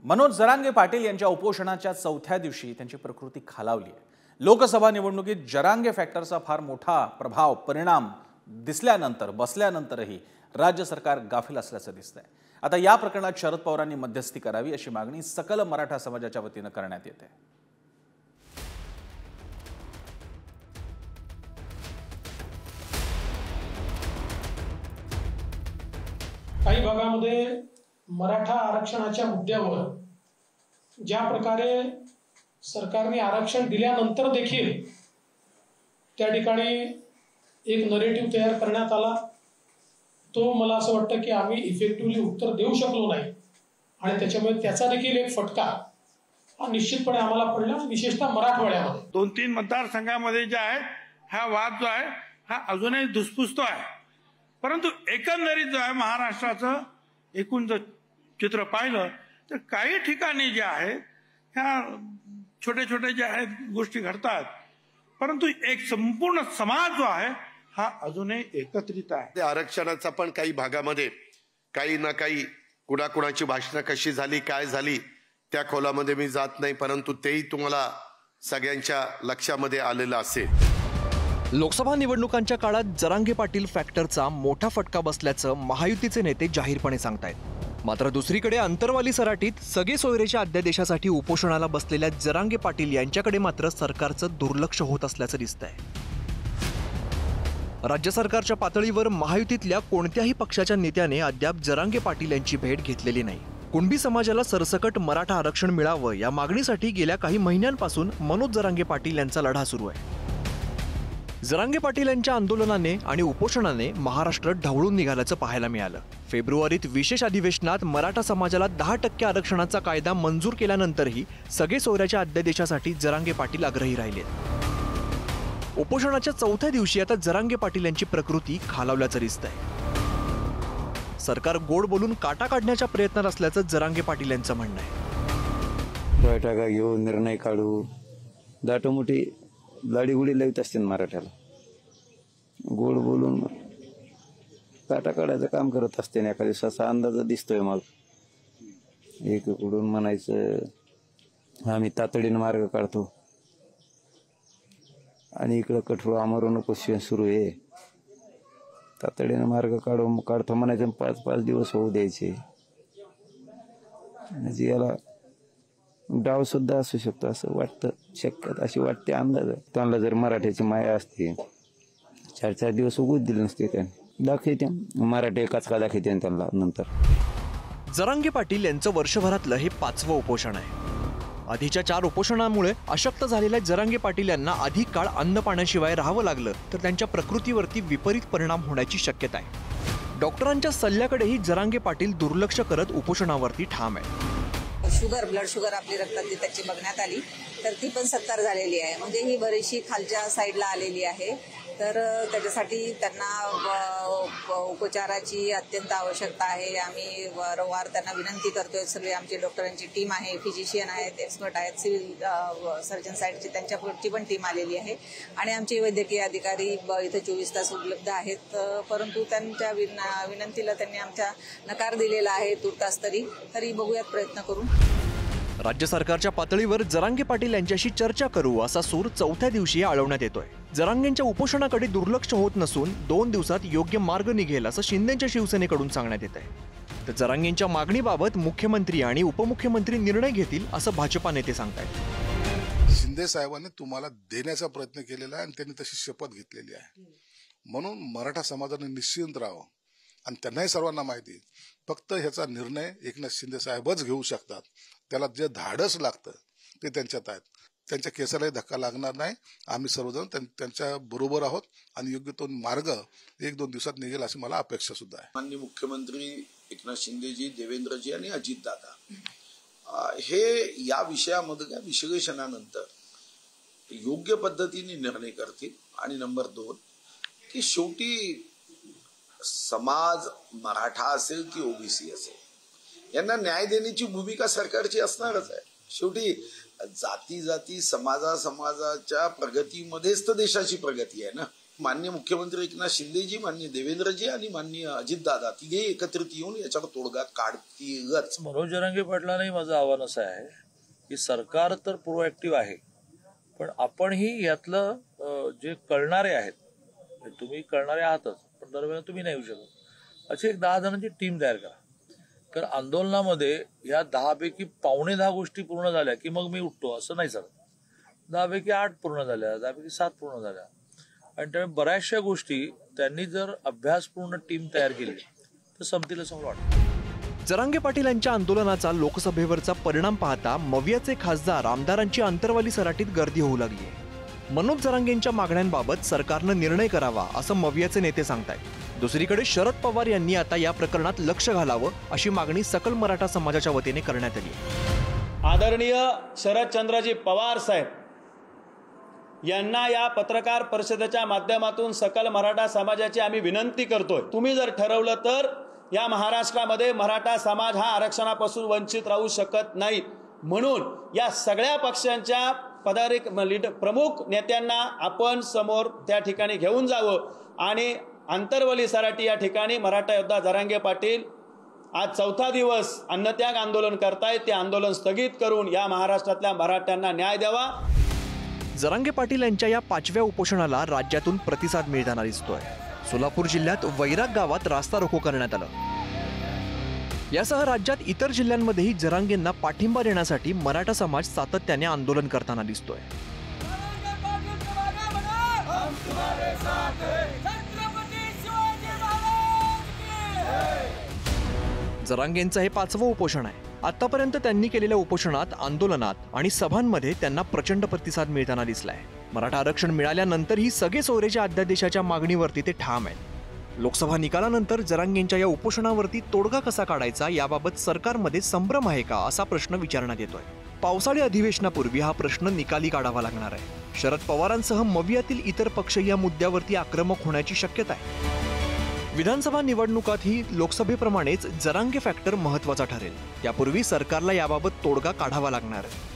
मनोज जरांगे पाटील यांच्या उपोषणाच्या चौथ्या दिवशी त्यांची प्रकृती खालावली आहे। लोकसभा निवडणुकीत जरांगे फॅक्टरचा फार मोठा परिणाम बसल्यानंतरही राज्य सरकार गाफील असल्याचं दिसतंय। आता या प्रकरणात शरद पवारांनी मध्यस्थी करावी अशी मागणी सकल मराठा समाजाच्या वतीने करण्यात येते। काही भागामध्ये मराठा आरक्षणाच्या मुद्द्यावर ज्या प्रकारे सरकारने आरक्षण दिल्यानंतर देखील त्या ठिकाणी एक नरेटिव्ह तयार करण्यात आला, तो मला असं वाटतं की आम्ही इफेक्टिव्हली उत्तर देऊ शकलो नाही आणि त्याच्यामुळे त्याचा देखील एक फटका हा निश्चितपणे आम्हाला पडला, विशेषतः मराठवाड्यामध्ये। 2-3 मतदारसंघामध्ये जे आहे हा वाद जो आहे हा अजूनही धुसफुसतो आहे, परंतु एकंदरीत जो आहे महाराष्ट्राचं एकूण जर चित्र पाहिलं तर काही ठिकाणी जे आहे ह्या छोटे छोटे जे आहेत गोष्टी घडतात, परंतु एक संपूर्ण समाज जो आहे हा अजूनही एकत्रित आहे। आरक्षणाचा पण काही भागामध्ये काही ना काही कुणाकुणाची भाषणं कशी झाली काय झाली त्या खोलामध्ये मी जात नाही, परंतु तेही तुम्हाला सगळ्यांच्या लक्षामध्ये आलेलं असेल। लोकसभा निवडणुकांच्या काळात जरांगे पाटील फॅक्टरचा मोठा फटका बसल्याचं महायुतीचे नेते जाहीरपणे सांगतायत। मात्र दुसरीकडे अंतरवाली सराटीत सगळे सोयरेच्या अध्यादेशासाठी उपोषणाला बसलेल्या जरांगे पाटील यांच्याकडे मात्र सरकारचं दुर्लक्ष होत असल्याचं दिसतंय। राज्य सरकारच्या पातळीवर महायुतीतल्या कोणत्याही पक्षाच्या नेत्याने अद्याप जरांगे पाटील यांची भेट घेतलेली नाही। कुणबी समाजाला सरसकट मराठा आरक्षण मिळावं या मागणीसाठी गेल्या काही महिन्यांपासून मनोज जरांगे पाटील यांचा लढा सुरू आहे। जरांगे पाटील यांच्या आंदोलनाने आणि उपोषणाने महाराष्ट्र ढवळून निघाल्याचं पाहायला मिळालं। फेब्रुवारीत विशेष अधिवेशनात मराठा समाजाला 10% आरक्षणाचा कायदा मंजूर केल्यानंतरही सगळे सोयऱ्याच्या अध्यादेशासाठी जरांगे पाटील आग्रही राहिले। उपोषणाच्या चौथ्या दिवशी आता जरांगे पाटील यांची प्रकृती खालावल्याचं दिसतंय। सरकार गोड बोलून काटा काढण्याच्या प्रयत्नात असल्याचं जरांगे पाटील यांचं म्हणणं आहे। बैठका घेऊन निर्णय काढू, दाटोमोठी लाडीगुडी लावित असते मराठ्याला, गोड बोलून काटा काढायचं काम करत असते। एका दिवसाचा अंदाज दिसतोय मग एकीकडून म्हणायचं आम्ही तातडीने मार्ग काढतो आणि इकडं कठोर आमरण उपोषण सुरू आहे। तातडीने मार्ग काढतो म्हणायचं, 5-5 दिवस होऊ द्यायचे। म्हणजे याला डाव सुद्धा असू शकतो असं वाटतं, शक्यता अशी वाटते, अंदाज। त्यांना जर मराठ्याची माया असते 4-4 दिवस उगूच दिले नसते, त्यांनी दाखवते मराठी कचका दाखवते त्यांना नंतर। जरांगे पाटील यांचं वर्षभरातलं हे 5वं उपोषण आहे। आधीच्या 4 उपोषणामुळे अशक्त झालेल्या जरांगे पाटील यांना अधिक काळ अन्न पाण्याशिवाय राहावं लागलं तर त्यांच्या प्रकृतीवरती विपरीत परिणाम होण्याची शक्यता आहे। डॉक्टरांच्या सल्ल्याकडेही जरांगे पाटील दुर्लक्ष करत उपोषणावरती ठाम आहे। ब्लड शुगर आपली रक्तातली त्याची बघण्यात आली तर ती पण 70 झालेली आहे, म्हणजे ही बरीचशी खालच्या साईडला आलेली आहे। तर त्याच्यासाठी त्यांना उपचाराची अत्यंत आवश्यकता आहे। आम्ही वारंवार त्यांना विनंती करतोय, सगळे आमची डॉक्टरांची टीम आहे, फिजिशियन आहेत, एक्सपर्ट आहेत, सिव्हिल सर्जन साईडची त्यांच्याकडची पण टीम आलेली आहे आणि आमचे वैद्यकीय अधिकारी इथे 24 तास उपलब्ध आहेत। परंतु त्यांच्या विनंतीला त्यांनी आमच्या नकार दिलेला आहे तुर्तास तरी बघूयात प्रयत्न करून। राज्य सरकारच्या पातळीवर जरांगे पाटील यांच्याशी चर्चा करू असा सूर चौथ्या दिवशी आळवण्यात येतोय। जरांगेंच्या उपोषणाकडे दुर्लक्ष होत नसून 2 दिवसात योग्य मार्ग निघेल असं शिंदेच्या शिवसेनेकडून सांगण्यात येत आहे। तर जरांगेंच्या मागणीबाबत मुख्यमंत्री आणि उपमुख्यमंत्री निर्णय घेतील असं भाजपा नेते सांगतायत। शिंदे साहेबांनी तुम्हाला देण्याचा प्रयत्न केलेला आहे आणि त्यांनी तशी शपथ घेतलेली आहे, म्हणून मराठा समाजाने निश्चिंत राहावं आणि त्यांनाही सर्वांना माहिती फक्त ह्याचा निर्णय एकनाथ शिंदे साहेबच घेऊ शकतात। त्याला जे धाडस लागतं ते त्यांच्यात आहेत, त्यांच्या केसालाही धक्का लागणार नाही। आम्ही सर्वजण त्यांच्या बरोबर आहोत आणि योग्य तो मार्ग 1-2 दिवसात निघेल अशी मला अपेक्षा सुद्धा आहे। माननीय मुख्यमंत्री एकनाथ शिंदेजी, देवेंद्रजी आणि अजितदादा हे या विषयामधल्या विश्लेषणानंतर योग्य पद्धतीने निर्णय करतील। आणि नंबर 2 की शेवटी समाज मराठा असेल की ओबीसी असेल यांना न्याय देण्याची भूमिका सरकारची असणारच आहे। शेवटी जाती समाजाच्या प्रगतीमध्येच तर देशाची प्रगती आहे ना। माननीय मुख्यमंत्री एकनाथ शिंदेजी, माननीय देवेंद्रजी आणि माननीय अजितदादा तिघे एकत्रित येऊन याच्यावर तोडगा काढतीलच. मनोज जरांगे पाटलांनाही माझं आव्हान असं आहे की सरकार तर प्रोएक्टिव्ह आहे, पण आपणही यातलं जे कळणारे आहेत, तुम्ही कळणारे आहातच, पण दरम्यान तुम्ही नाही येऊ शकत, अशी एक 10 जणांची टीम तयार करा. कारण आंदोलनामध्ये या 10 पैकी 10 गोष्टी पूर्ण झाल्या की मग मी उठतो असं नाही चालत. 10 पैकी 8 पूर्ण झाल्या, 10 पैकी 7 पूर्ण झाल्या, आणि त्यामुळे बऱ्याचशा गोष्टी त्यांनी जर अभ्यासपूर्ण टीम तयार केली तर संपतील असं मला वाटतं. जरांगे पाटील यांच्या आंदोलनाचा लोकसभेवरचा परिणाम पाहता मवियाचे खासदार आमदारांची अंतरवाली सराटीत गर्दी होऊ लागली आहे. मनोज जरांगेंच्या मागण्यांबाबत सरकारनं निर्णय करावा असं मवियाचे नेते सांगतायत. दुसरीकडे शरद पवार यांनी आता या प्रकरणात लक्ष घालावं अशी मागणी सकल मराठा समाजाच्या वतीने करण्यात आली. आदरणीय शरदचंद्रजी पवार साहेब यांना या पत्रकार परिषदेच्या माध्यमातून सकल मराठा समाजाची आम्ही विनंती करतोय, तुम्ही जर ठरवलं तर या महाराष्ट्रामध्ये मराठा समाज हा आरक्षणापासून वंचित राहू शकत नाही. म्हणून या सगळ्या पक्षांच्या प्रमुख नेत्यांना आपण समोर त्या ठिकाणी घेऊन जावं आणि अंतरवली सराटी या ठिकाणी मराठा योद्धा जरांगे पाटील आज 4था दिवस अन्नत्याग आंदोलन करतायत. ते आंदोलन स्थगित करून या महाराष्ट्रातल्या मराठ्यांना न्याय द्यावा. जरांगे पाटील यांच्या या 5व्या उपोषणाला राज्यातून प्रतिसाद मिळताना दिसतोय. सोलापूर जिल्ह्यात वैराग गावात रास्ता रोको करण्यात आलं. यासह राज्यात इतर जिल्ह्यांमध्येही जरांगेंना पाठिंबा देण्यासाठी मराठा समाज सातत्याने आंदोलन करताना दिसतोय. जरांगेंचं हे 5वं उपोषण आहे. आतापर्यंत त्यांनी केलेल्या उपोषणात, आंदोलनात आणि सभांमध्ये त्यांना प्रचंड प्रतिसाद मिळताना दिसलाय. मराठा आरक्षण मिळाल्यानंतरही सगळे सोयरेच्या अध्यादेशाच्या मागणीवरती ते ठाम आहेत. लोकसभा निकालानंतर जरांगेंच्या या उपोषणावरती तोडगा कसा काढायचा याबाबत सरकारमध्ये संभ्रम आहे का असा प्रश्न विचारण्यात येतोय. पावसाळी अधिवेशनापूर्वी हा प्रश्न निकाली काढावा लागणार आहे. शरद पवारांसह मवियातील इतर पक्ष या मुद्द्यावरती आक्रमक होण्याची शक्यता आहे. विधानसभा निवडणुकातही लोकसभेप्रमाणेच जरांगे फॅक्टर महत्त्वाचा ठरेल. त्यापूर्वी सरकारला याबाबत तोडगा काढावा लागणार आहे.